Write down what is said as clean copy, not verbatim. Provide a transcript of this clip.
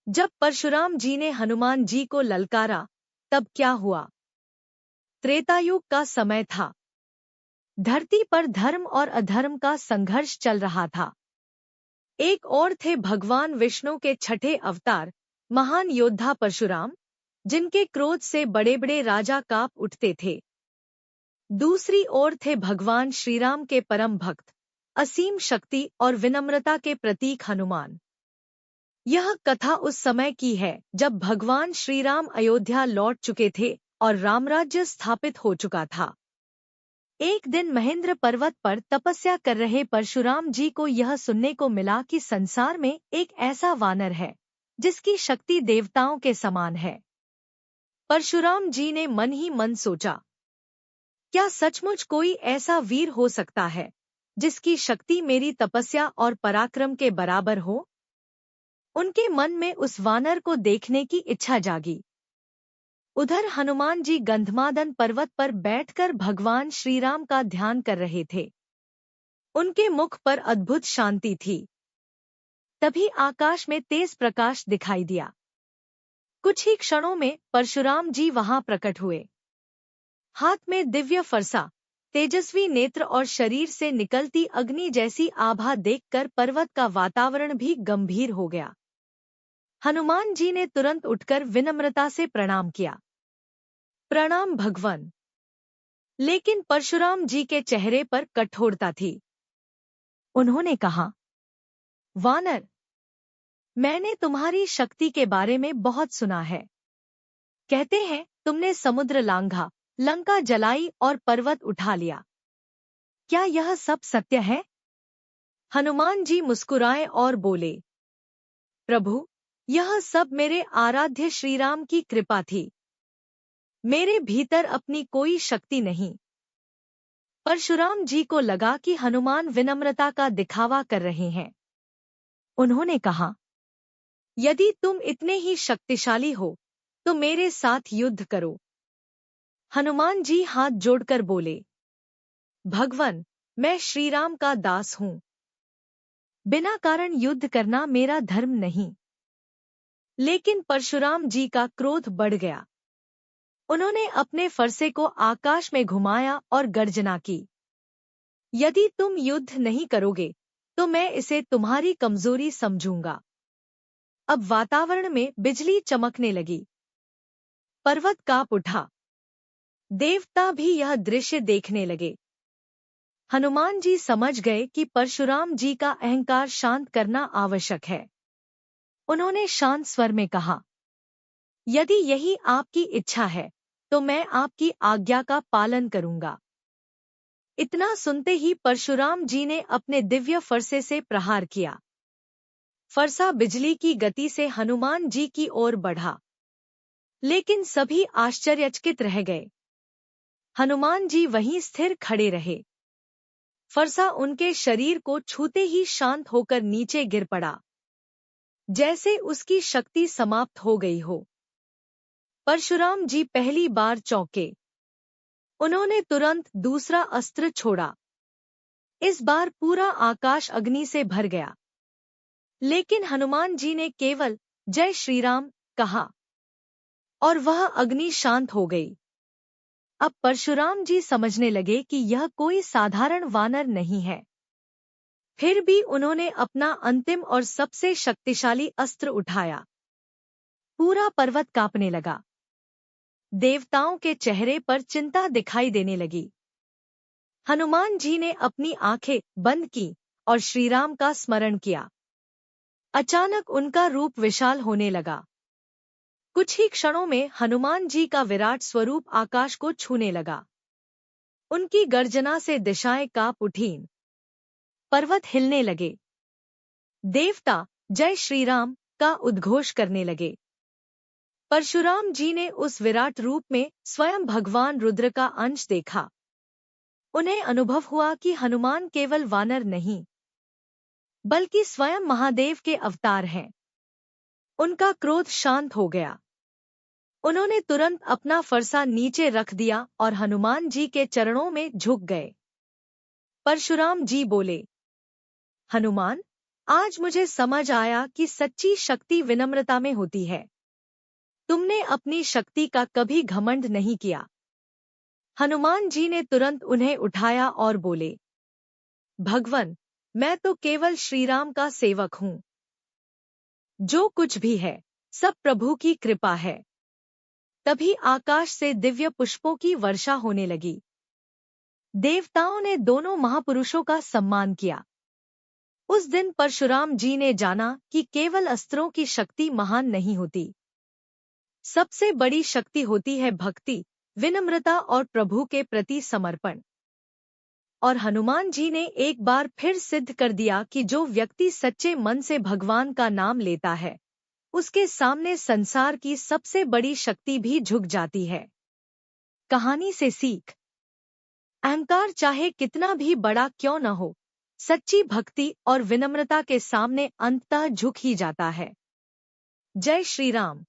जब परशुराम जी ने हनुमान जी को ललकारा, तब क्या हुआ? त्रेतायुग का समय था। धरती पर धर्म और अधर्म का संघर्ष चल रहा था। एक और थे भगवान विष्णु के छठे अवतार, महान योद्धा परशुराम, जिनके क्रोध से बड़े बड़े राजा कांप उठते थे। दूसरी ओर थे भगवान श्रीराम के परम भक्त, असीम शक्ति और विनम्रता के प्रतीक हनुमान। यह कथा उस समय की है जब भगवान श्रीराम अयोध्या लौट चुके थे और रामराज्य स्थापित हो चुका था। एक दिन महेंद्र पर्वत पर तपस्या कर रहे परशुराम जी को यह सुनने को मिला कि संसार में एक ऐसा वानर है जिसकी शक्ति देवताओं के समान है। परशुराम जी ने मन ही मन सोचा, क्या सचमुच कोई ऐसा वीर हो सकता है जिसकी शक्ति मेरी तपस्या और पराक्रम के बराबर हो? उनके मन में उस वानर को देखने की इच्छा जागी। उधर हनुमान जी गंधमादन पर्वत पर बैठकर भगवान श्रीराम का ध्यान कर रहे थे। उनके मुख पर अद्भुत शांति थी। तभी आकाश में तेज प्रकाश दिखाई दिया। कुछ ही क्षणों में परशुराम जी वहां प्रकट हुए। हाथ में दिव्य फरसा, तेजस्वी नेत्र और शरीर से निकलती अग्नि जैसी आभा देखकर पर्वत का वातावरण भी गंभीर हो गया। हनुमान जी ने तुरंत उठकर विनम्रता से प्रणाम किया। प्रणाम भगवान। लेकिन परशुराम जी के चेहरे पर कठोरता थी। उन्होंने कहा, वानर, मैंने तुम्हारी शक्ति के बारे में बहुत सुना है। कहते हैं तुमने समुद्र लांघा, लंका जलाई और पर्वत उठा लिया। क्या यह सब सत्य है? हनुमान जी मुस्कुराए और बोले, प्रभु, यह सब मेरे आराध्य श्रीराम की कृपा थी। मेरे भीतर अपनी कोई शक्ति नहीं। परशुराम जी को लगा कि हनुमान विनम्रता का दिखावा कर रहे हैं। उन्होंने कहा, यदि तुम इतने ही शक्तिशाली हो तो मेरे साथ युद्ध करो। हनुमान जी हाथ जोड़कर बोले, भगवान, मैं श्रीराम का दास हूं। बिना कारण युद्ध करना मेरा धर्म नहीं। लेकिन परशुराम जी का क्रोध बढ़ गया। उन्होंने अपने फरसे को आकाश में घुमाया और गर्जना की, यदि तुम युद्ध नहीं करोगे तो मैं इसे तुम्हारी कमजोरी समझूंगा। अब वातावरण में बिजली चमकने लगी। पर्वत कांप उठा। देवता भी यह दृश्य देखने लगे। हनुमान जी समझ गए कि परशुराम जी का अहंकार शांत करना आवश्यक है। उन्होंने शांत स्वर में कहा, यदि यही आपकी इच्छा है तो मैं आपकी आज्ञा का पालन करूंगा। इतना सुनते ही परशुराम जी ने अपने दिव्य फरसे से प्रहार किया। फरसा बिजली की गति से हनुमान जी की ओर बढ़ा। लेकिन सभी आश्चर्यचकित रह गए। हनुमान जी वहीं स्थिर खड़े रहे। फरसा उनके शरीर को छूते ही शांत होकर नीचे गिर पड़ा, जैसे उसकी शक्ति समाप्त हो गई हो। परशुराम जी पहली बार चौंके। उन्होंने तुरंत दूसरा अस्त्र छोड़ा। इस बार पूरा आकाश अग्नि से भर गया। लेकिन हनुमान जी ने केवल जय श्री राम कहा और वह अग्नि शांत हो गई। अब परशुराम जी समझने लगे कि यह कोई साधारण वानर नहीं है। फिर भी उन्होंने अपना अंतिम और सबसे शक्तिशाली अस्त्र उठाया। पूरा पर्वत कांपने लगा। देवताओं के चेहरे पर चिंता दिखाई देने लगी। हनुमान जी ने अपनी आंखें बंद की और श्रीराम का स्मरण किया। अचानक उनका रूप विशाल होने लगा। कुछ ही क्षणों में हनुमान जी का विराट स्वरूप आकाश को छूने लगा। उनकी गर्जना से दिशाएं कांप उठीं। पर्वत हिलने लगे। देवता जय श्रीराम का उद्घोष करने लगे। परशुराम जी ने उस विराट रूप में स्वयं भगवान रुद्र का अंश देखा। उन्हें अनुभव हुआ कि हनुमान केवल वानर नहीं, बल्कि स्वयं महादेव के अवतार हैं। उनका क्रोध शांत हो गया। उन्होंने तुरंत अपना फरसा नीचे रख दिया और हनुमान जी के चरणों में झुक गए। परशुराम जी बोले, हनुमान, आज मुझे समझ आया कि सच्ची शक्ति विनम्रता में होती है। तुमने अपनी शक्ति का कभी घमंड नहीं किया। हनुमान जी ने तुरंत उन्हें उठाया और बोले, भगवन, मैं तो केवल श्रीराम का सेवक हूँ। जो कुछ भी है, सब प्रभु की कृपा है। तभी आकाश से दिव्य पुष्पों की वर्षा होने लगी। देवताओं ने दोनों महापुरुषों का सम्मान किया। उस दिन परशुराम जी ने जाना कि केवल अस्त्रों की शक्ति महान नहीं होती। सबसे बड़ी शक्ति होती है भक्ति, विनम्रता और प्रभु के प्रति समर्पण। और हनुमान जी ने एक बार फिर सिद्ध कर दिया कि जो व्यक्ति सच्चे मन से भगवान का नाम लेता है, उसके सामने संसार की सबसे बड़ी शक्ति भी झुक जाती है। कहानी से सीख। अहंकार चाहे कितना भी बड़ा क्यों न हो, सच्ची भक्ति और विनम्रता के सामने अंततः झुक ही जाता है। जय श्री राम।